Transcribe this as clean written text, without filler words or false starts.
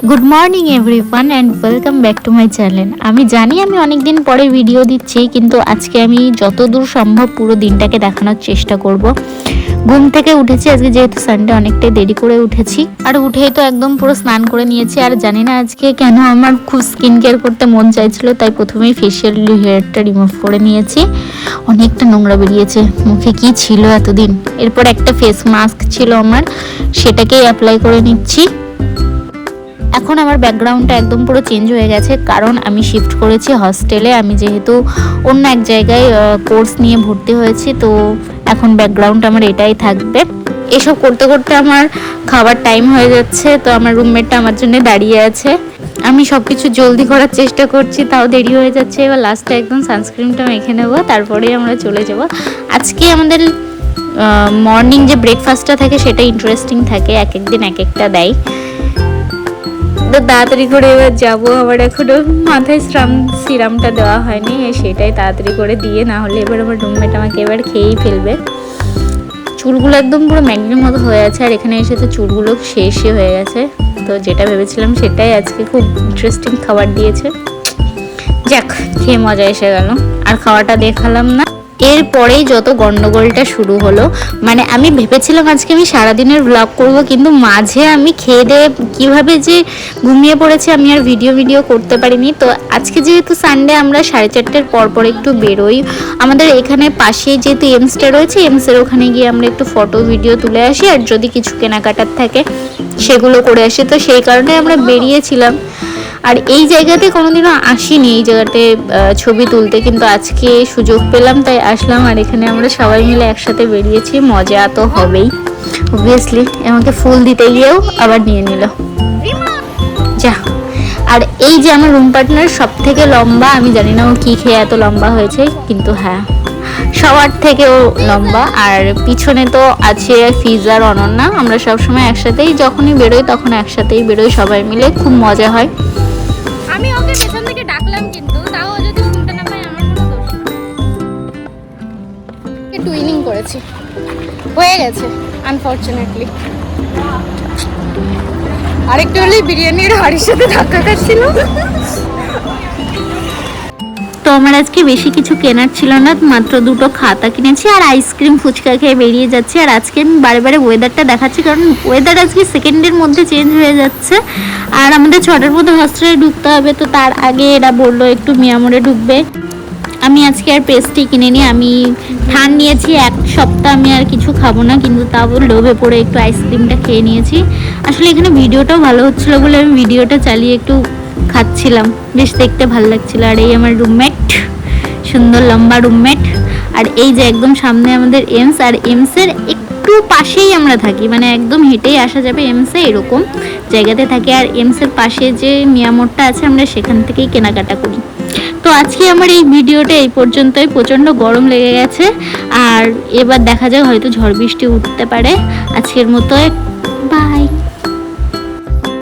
Good morning everyone and welcome back to my channel. আমি জানি আমি অনেক দিন পরে ভিডিও দিচ্ছি, কিন্তু আজকে আমি যতদূর সম্ভব পুরো দিনটাকে দেখানোর চেষ্টা করব। ঘুম থেকে উঠেছি আজকে, যেহেতু সানডে অনেকটাই দেরি করে উঠেছি, আর উঠেই তো একদম পুরো স্নান করে নিয়েছি। আর জানি না আজকে কেন আমার খুব স্কিন কেয়ার করতে মন চাইছিল, তাই প্রথমেই ফেশিয়াল হেয়ারটা রিমুভ করে নিয়েছি। অনেকটা নোংরা বেরিয়েছে, মুখে কি ছিল এতদিন। এরপর একটা ফেস মাস্ক ছিল আমার, সেটাকেই অ্যাপ্লাই করে নিচ্ছি। এখন আমার ব্যাকগ্রাউন্ডটা একদম পুরো চেঞ্জ হয়ে গেছে, কারণ আমি শিফট করেছি হস্টেলে। আমি যেহেতু অন্য এক জায়গায় কোর্স নিয়ে ভর্তি হয়েছি, তো এখন ব্যাকগ্রাউন্ড আমার এটাই থাকবে। এসব করতে করতে আমার খাবার টাইম হয়ে যাচ্ছে, তো আমার রুমমেটটা আমার জন্য দাঁড়িয়ে আছে। আমি সব কিছু জলদি করার চেষ্টা করছি, তাও দেরি হয়ে যাচ্ছে। এবার লাস্টে একদম সানস্ক্রিনটা মেখে নেবো, তারপরেই আমরা চলে যাব। আজকে আমাদের মর্নিং যে ব্রেকফাস্টটা থাকে সেটা ইন্টারেস্টিং থাকে, এক এক দিন এক একটা দেয়। তাড়াতাড়ি করে এবার যাবো। আমার এখনো মাথায় সিরামটা দেওয়া হয়নি, সেটাই তাড়াতাড়ি করে দিয়ে, না হলে এবার আমার রুমমেট আমাকে এবার খেয়েই ফেলবে। চুলগুলো একদম পুরো ম্যাগনির মতো হয়ে আছে, আর এখানে এসে তো চুলগুলো শেষই হয়ে গেছে। তো যেটা ভেবেছিলাম সেটাই, আজকে খুব ইন্টারেস্টিং খাবার দিয়েছে। যাক, খেয়ে মজা এসে গেল, আর খাওয়াটা দেখালাম না। এরপরেই যত গন্ডগোলটা শুরু হলো। মানে আমি ভেবেছিলাম আজকে আমি সারাদিনের ব্লগ করব, কিন্তু মাঝে আমি খেয়ে দিয়ে কীভাবে যে ঘুমিয়ে পড়েছি, আমি আর ভিডিও করতে পারিনি। তো আজকে যেহেতু সানডে, আমরা 4:30 পর একটু বেরোই। আমাদের এখানে পাশেই যেহেতু এমসটা রয়েছে, এমসের ওখানে গিয়ে আমরা একটু ফটো ভিডিও তুলে আসি, আর যদি কিছু কেনাকাটার থাকে সেগুলো করে আসি। তো সেই কারণে আমরা বেরিয়েছিলাম। আর এই জায়গাতে কোনোদিনও আসিনি, এই জায়গাতে ছবি তুলতে, কিন্তু আজকে সুযোগ পেলাম তাই আসলাম। আর এখানে আমরা সবাই মিলে একসাথে বেরিয়েছি, মজা তো হবেই অবভিয়াসলি। আমাকে ফুল দিতে গিয়েও আবার নিয়ে নিল, যা। আর এই যে আমার রুম পার্টনার সব থেকে লম্বা, আমি জানি না ও কি খেয়ে এত লম্বা হয়েছে, কিন্তু হ্যাঁ সবার থেকেও লম্বা। আর পিছনে তো আছে ফিজার অনন্যা। আমরা সবসময় একসাথেই যখনই বেরোই তখন একসাথেই বেরোই সবাই মিলে, খুব মজা হয়। আমি ওকে পেছন থেকে ডাকলাম, কিন্তু তাও যদি শুনতে না পাই আমার কোনো দোষ না। টুইনিং করেছি, হয়ে গেছে আনফরচুনেটলি। আরেকটু হলেই বিরিয়ানির হাড়ির সাথে ধাক্কা খাচ্ছিল। তো আমার আজকে বেশি কিছু কেনার ছিল না, মাত্র দুটো খাতা কিনেছি আর আইসক্রিম ফুচকা খেয়ে বেরিয়ে যাচ্ছি। আর আজকে আমি বারে ওয়েদারটা দেখাচ্ছি, কারণ ওয়েদার আজকে সেকেন্ডের মধ্যে চেঞ্জ হয়ে যাচ্ছে। আর আমাদের 6টার মধ্যে হস্টেলে ঢুকতে হবে, তো তার আগে এরা বললো একটু মিয়ামোড়ে ঢুকবে। আমি আজকে আর পেস্ট্রি কিনে নিই, আমি ঠান নিয়েছি এক সপ্তাহ আমি আর কিছু খাবো না, কিন্তু তাও লোভে পড়ে একটু আইসক্রিমটা খেয়ে নিয়েছি। আসলে এখানে ভিডিওটাও ভালো হচ্ছিলো বলে আমি ভিডিওটা চালিয়ে একটু খাচ্ছিলাম, বেশ দেখতে ভালো লাগছিল। আর এই আমার রুমমেট, সুন্দর লম্বা রুমমেট। আর এই যে একদম সামনে আমাদের এমস, আর এমসের একটু পাশেই আমরা থাকি, মানে একদম হেঁটেই আসা যাবে এমসে, এরকম জায়গাতে থাকি। আর এমসের পাশে যে মিয়ামোড়টা আছে, আমরা সেখান থেকেই কেনাকাটা করি। তো আজকে আমার এই ভিডিওটা এই পর্যন্তই। প্রচণ্ড গরম লেগে গেছে, আর এবার দেখা যাক, হয়তো ঝড় বৃষ্টি উঠতে পারে। আজকের মতো বাই।